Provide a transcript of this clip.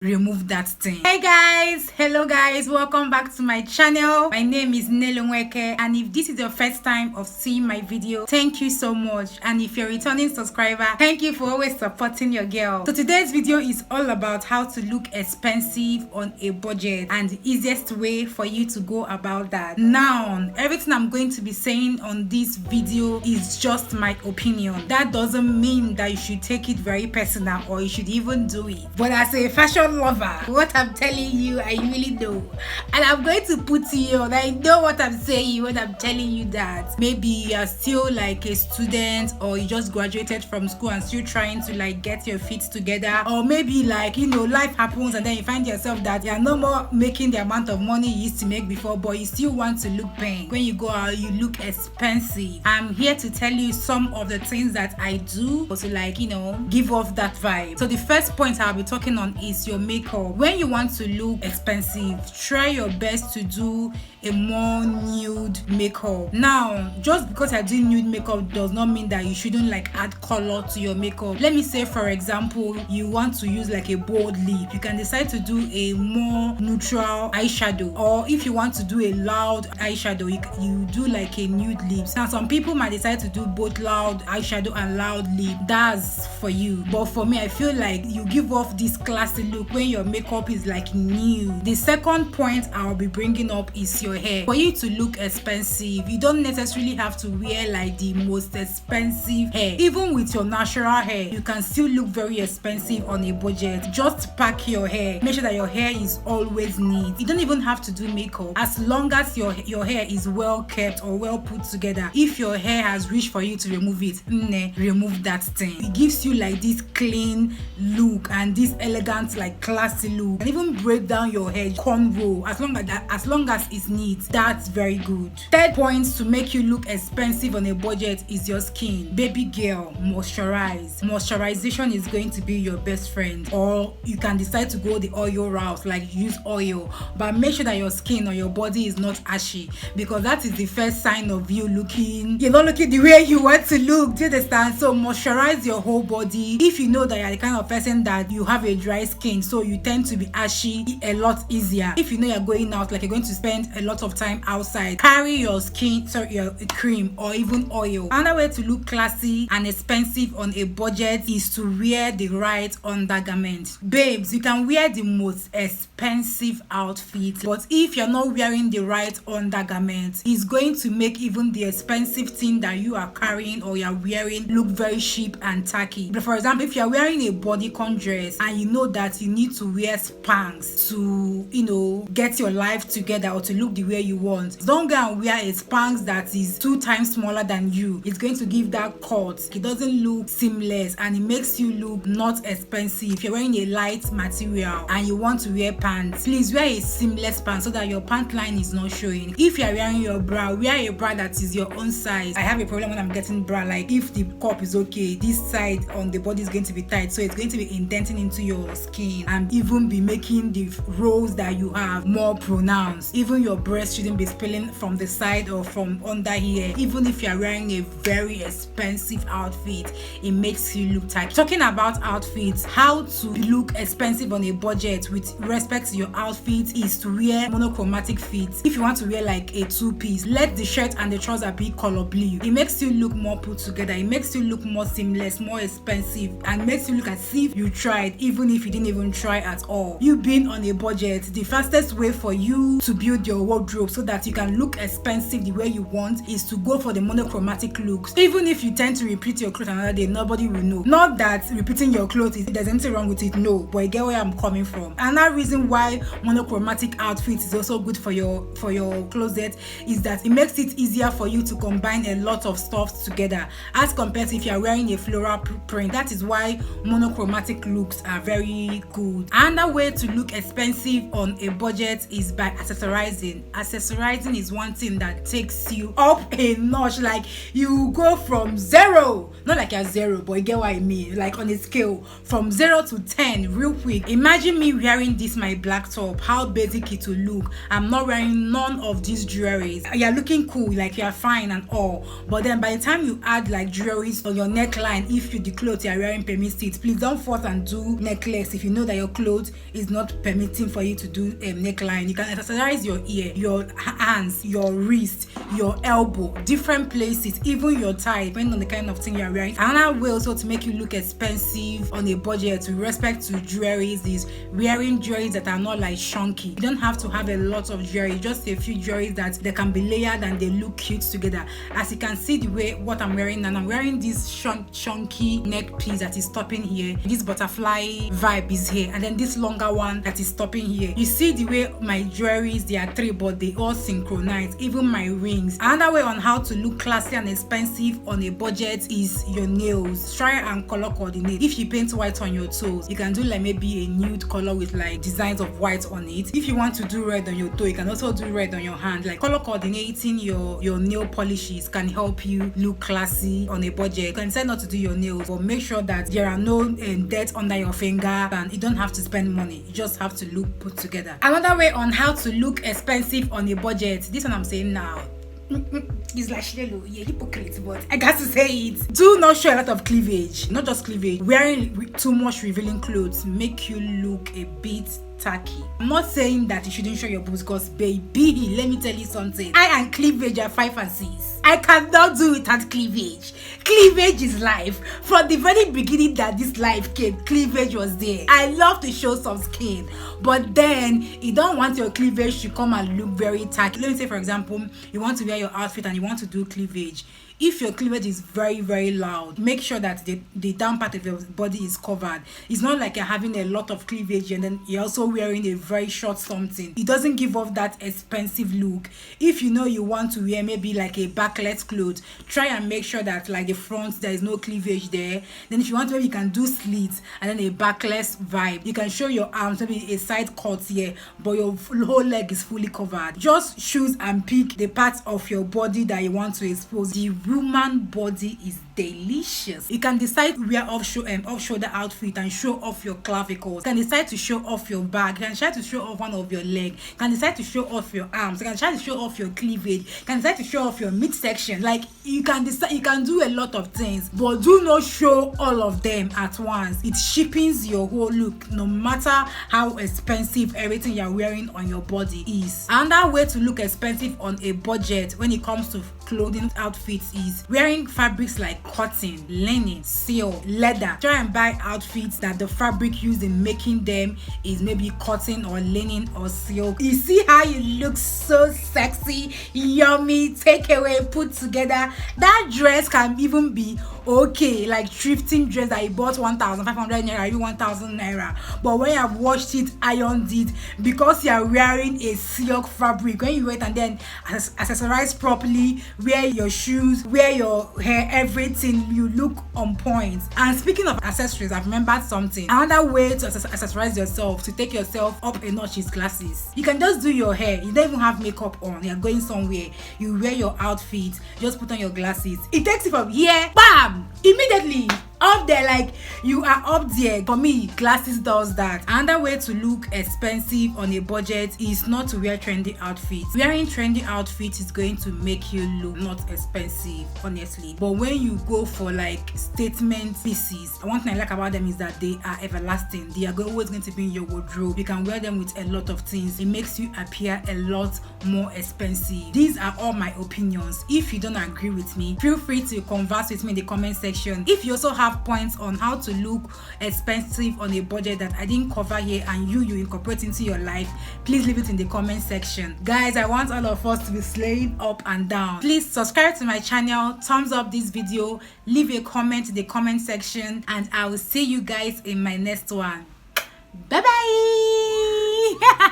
remove that thing. Hey guys, hello guys, welcome back to my channel. My name is Nelo Nweke, and if this is your first time of seeing my video, thank you so much. And if you're a returning subscriber, thank you for always supporting your girl. So today's video is all about how to look expensive on a budget and the easiest way for you to go about that. Now, everything I'm going to be saying on this video is just my opinion. That doesn't mean that you should take it very personal or you should even do it. But as a fashion lover, what I'm telling you, I really know. And I'm going to put you on. I know what I'm saying when I'm telling you that. Maybe you're still like a student, or you just graduated from school and still trying to like get your feet together. Or maybe like, life happens and then you find yourself that you're no more making the amount of money you used to make before, but you still want to look pink. When you go out, you look expensive. I'm here to tell you some of the things that I do to like, give off that vibe. So the first point I'll be talking on is your makeup. When you want to look expensive, try your best to do a more nude makeup. Now, just because you're doing nude makeup does not mean that you shouldn't like add color to your makeup. Let me say, for example, you want to use like a bold lip, you can decide to do a more neutral eyeshadow. Or if you want to do a loud eyeshadow, you do like a nude lips. Now, some people might decide to do both loud eyeshadow and loud lip. That's for you. But for me, I feel like you give off this classy look when your makeup is like new. The second point I'll be bringing up is your hair. For you to look expensive, you don't necessarily have to wear like the most expensive hair. Even with your natural hair, you can still look very expensive on a budget. Just pack your hair. Make sure that your hair is always neat. You don't even have to do makeup. As long as your hair is well kept or well put together. If your hair has reached for you to remove it, remove that thing. It gives you like this clean look and this elegant, like classy look. And even break down your hair, cornrow, as long as it's neat, that's very good. Third point to make you look expensive on a budget is your skin. Baby girl, moisturize. Moisturization is going to be your best friend. Or you can decide to go the oil route, like use oil, but make sure that your skin or your body is not ashy, because that is the first sign of you you're not looking the way you want to look. Do you understand? So moisturize your whole body. If you know that you're the kind of person that you have a dry skin, so you tend to be ashy a lot easier. If you know you're going out, like you're going to spend a lot of time outside, carry your your cream or even oil. Another way to look classy and expensive on a budget is to wear the right undergarment. Babes, you can wear the most expensive outfit, but if you're not wearing the right undergarment, it's going to make even the expensive thing that you are carrying or you're wearing look very cheap and tacky. But for example, if you're wearing a bodycon dress and you know that you need to wear Spanx to get your life together or to look the way you want, don't go and wear a Spanx that is 2 times smaller than you. It's going to give that cut. It doesn't look seamless and it makes you look not expensive. If you're wearing a light material and you want to wear pants, please wear a seamless pants so that your pant line is not showing. If you're wearing your bra, wear a bra that is your own size. I have a problem when I'm getting bra, like if the cup is okay, this side on the body is going to be tight, so it's going to be indenting into your skin and even be making the rows that you have more pronounced. Even your breast shouldn't be spilling from the side or from under here. Even if you're wearing a very expensive outfit, it makes you look tight. Talking about outfits, how to look expensive on a budget with respect to your outfit is to wear monochromatic fits. If you want to wear like a 2-piece, let the shirt and the trouser be color blue. It makes you look more put together. It makes you look more seamless, more expensive, and makes you look as if you tried, even if you didn't even try at all. You being on a budget, the fastest way for you to build your wardrobe so that you can look expensive the way you want is to go for the monochromatic looks. Even if you tend to repeat your clothes another day, nobody will know. Not that repeating your clothes there's anything wrong with it, no, but you get where I'm coming from. Another reason why monochromatic outfits is also good for your closet is that it makes it easier for you to combine a lot of stuff together as compared to if you're wearing a floral print. That is why monochromatic looks are very good. Another way to look expensive on a budget is by accessorizing. Accessorizing is one thing that takes you up a notch. Like you go from 0, not like you're 0, but you get what I mean, like on a scale from 0 to 10 real quick. Imagine me wearing this my black top, how basic it will look. I'm not wearing none of these jewelries. You're looking cool, like you're fine and all, but then by the time you add like jewelries on your neckline, if the clothes you're wearing permits it, please don't force and do necklace if you know that your clothes is not permitting for you to do neckline, you can accessorize your ear, your hands, your wrist, your elbow, different places, even your thigh, depending on the kind of thing you're wearing. Another way also to make you look expensive on a budget with respect to jewelries is wearing jewelries that are not like chunky. You don't have to have a lot of jewelry, just a few jewelries that they can be layered and they look cute together. As you can see the way what I'm wearing, and I'm wearing this chunky neck piece that is stopping here, this butterfly vibe is here, and then this longer one that is stopping here. You see the way my jewelries, they are three but they all synchronize, even my rings. Another way on how to look classy and expensive on a budget is your nails. Try and color coordinate. If you paint white on your toes, you can do like maybe a nude color with like designs of white on it. If you want to do red on your toe, you can also do red on your hand. Like color coordinating your nail polishes can help you look classy on a budget. You can decide not to do your nails, but make sure that there are no dirt under your finger, and you don't have to spend money. You just have to look put together. Another way on how to look expensive on a budget, this one I'm saying now, it's like Shilelo, you're hypocrite, but I got to say it. Do not show a lot of cleavage, not just cleavage. Wearing too much revealing clothes make you look a bit tacky. I'm not saying that you shouldn't show your boobs, because baby, let me tell you something. I and cleavage are 5 and 6. I cannot do without cleavage. Cleavage is life. From the very beginning that this life came, cleavage was there. I love to show some skin, but then you don't want your cleavage to come and look very tacky. Let me say, for example, you want to wear your outfit and you want to do cleavage. If your cleavage is very, very loud, make sure that the down part of your body is covered. It's not like you're having a lot of cleavage and then you're also wearing a very short something. It doesn't give off that expensive look. If you know you want to wear maybe like a backless cloth, try and make sure that like the front, there is no cleavage there. Then if you want to, maybe you can do slits and then a backless vibe. You can show your arms, maybe a side cut here, but your whole leg is fully covered. Just choose and pick the parts of your body that you want to expose. The woman body is delicious. You can decide to wear off shoulder outfit and show off your clavicles. You can decide to show off your back. You can try to show off one of your leg. You can decide to show off your arms. You can try to show off your cleavage. You can decide to show off your midsection. Like you can decide, you can do a lot of things, but do not show all of them at once. It cheapens your whole look, no matter how expensive everything you're wearing on your body is. Another way to look expensive on a budget when it comes to clothing outfits is wearing fabrics like cotton, linen, silk, leather. Try and buy outfits that the fabric used in making them is maybe cotton or linen or silk. You see how you look so sexy, yummy, take away, put together. That dress can even be okay, like thrifting dress that you bought 1,500 naira, even 1,000 naira. But when you have washed it, ironed it, because you are wearing a silk fabric, when you wear it and then accessorize properly, wear your shoes, wear your hair, everything, you look on point. And speaking of accessories, I've remembered something. Another way to accessorize yourself, to take yourself up a notch, is glasses. You can just do your hair, you don't even have makeup on, you're going somewhere, you wear your outfit, just put on your glasses. It takes it from here, bam, immediately up there, like you are up there. For me, glasses does that. Another way to look expensive on a budget is not to wear trendy outfits. Wearing trendy outfits is going to make you look not expensive, honestly. But when you go for like statement pieces, one thing I like about them is that they are everlasting. They are always going to be in your wardrobe. You can wear them with a lot of things. It makes you appear a lot more expensive. These are all my opinions. If you don't agree with me, feel free to converse with me in the comment section. If you also have points on how to look expensive on a budget that I didn't cover here and you incorporate into your life, please leave it in the comment section. Guys, I want all of us to be slaying up and down. Please subscribe to my channel, thumbs up this video, leave a comment in the comment section, and I will see you guys in my next one. Bye bye.